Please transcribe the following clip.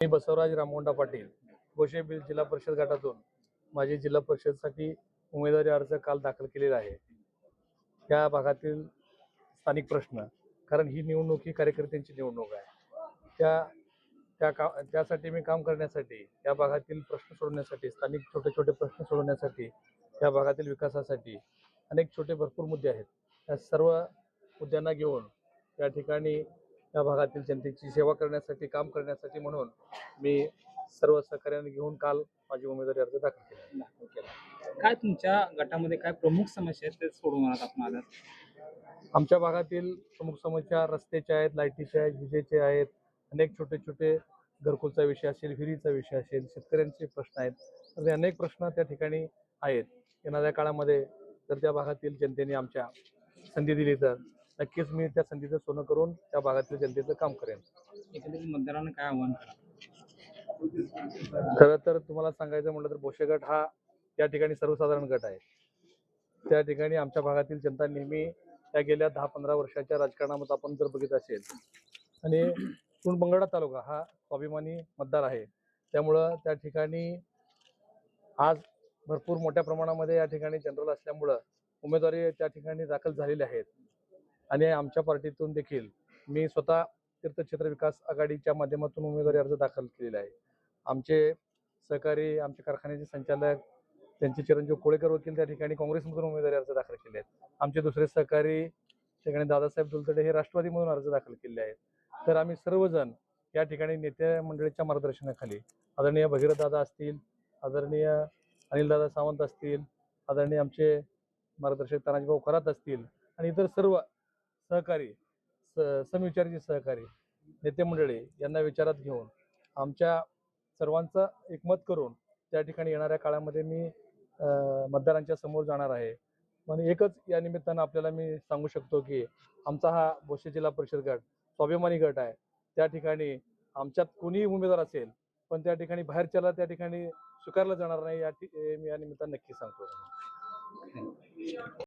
मी बसवराज रामोंडा पाटील गोशेबील जिल्हा परिषद गटातून माझी जिल्हा परिषदसाठी उमेदवारी अर्ज काल दाखल केलेला आहे। त्या भागातील स्थानिक प्रश्न, कारण ही निवडणूक ही कार्यकर्त्यांची निवडणूक आहे, त्यासाठी मी काम करण्यासाठी, या भागातील प्रश्न सोडवण्यासाठी, स्थानिक छोटे छोटे प्रश्न सोडवण्यासाठी, या भागातील विकासासाठी अनेक छोटे भरपूर मुद्दे आहेत। त्या सर्व मुद्द्यांना घेऊन या ठिकाणी या भागातील जनतेची सेवा करण्यासाठी, काम करण्यासाठी म्हणून मी सर्व सहकार्याने घेऊन काल माझी उमेदवारी अर्ज दाखल केला। काय तुमच्या गटामध्ये काय प्रमुख समस्या आहेत ते सोडवणार आपण आज? आमच्या भागातील प्रमुख समस्या रस्त्याच्या आहेत, लाईटीच्या आहेत, विजेचे आहेत, अनेक छोटे छोटे घरकुलचा विषय असेल, विहिरीचा विषय असेल, शेतकऱ्यांचे प्रश्न आहेत, असे अनेक प्रश्न त्या ठिकाणी आहेत। येणाऱ्या काळामध्ये जर त्या भागातील जनतेने आमच्या संधी दिली तर नक्कीच मी त्या संधीचं सोनं करून त्या भागातील जनतेचं काम करेन। एकंदरीत मतदारांना काय आव्हान करा? खरं तर तुम्हाला सांगायचं म्हटलं तर भोसे गट हा त्या ठिकाणी सर्वसाधारण गट आहे। त्या ठिकाणी आमच्या भागातील जनता नेहमी त्या गेल्या 10-15 वर्षाच्या राजकारणामध्ये आपण जर बघित असेल, आणि मंगळा तालुका हा स्वाभिमानी मतदार आहे, त्यामुळं त्या ठिकाणी आज भरपूर मोठ्या प्रमाणामध्ये या ठिकाणी जनरल असल्यामुळं उमेदवारी त्या ठिकाणी दाखल झालेली आहेत। आणि आमच्या पार्टीतून देखील मी स्वतः तीर्थक्षेत्र विकास आघाडीच्या माध्यमातून उमेदवारी अर्ज दाखल केलेला आहे। आमचे सहकारी, आमचे कारखान्याचे संचालक, त्यांचे चिरंजीव कोळेकर वकील त्या ठिकाणी काँग्रेसमधून उमेदवारी अर्ज दाखल केले आहेत। आमचे दुसरे सहकारी ठिकाणी दादासाहेब दुलतडे हे राष्ट्रवादीमधून अर्ज दाखल केले आहेत। तर आम्ही सर्वजण या ठिकाणी नेते मंडळीच्या मार्गदर्शनाखाली, आदरणीय भगीरथ दादा असतील, आदरणीय अनिलदादा सावंत असतील, आदरणीय आमचे मार्गदर्शक तानाजीभाऊ खरात असतील, आणि इतर सर्व सहकारी, समविचारी सहकारी नेते मंडळी यांना विचारात घेऊन आमच्या सर्वांचा एकमत करून त्या ठिकाणी येणाऱ्या काळामध्ये मी मतदारांच्या समोर जाणार आहे। पण एकच या निमित्तानं आपल्याला मी सांगू शकतो की आमचा हा भोसे जिल्हा परिषद गट स्वाभिमानी गट आहे। त्या ठिकाणी आमच्यात कोणीही उमेदवार असेल, पण त्या ठिकाणी बाहेरच्याला त्या ठिकाणी स्वीकारलं जाणार नाही, मी या निमित्तानं नक्की सांगतो।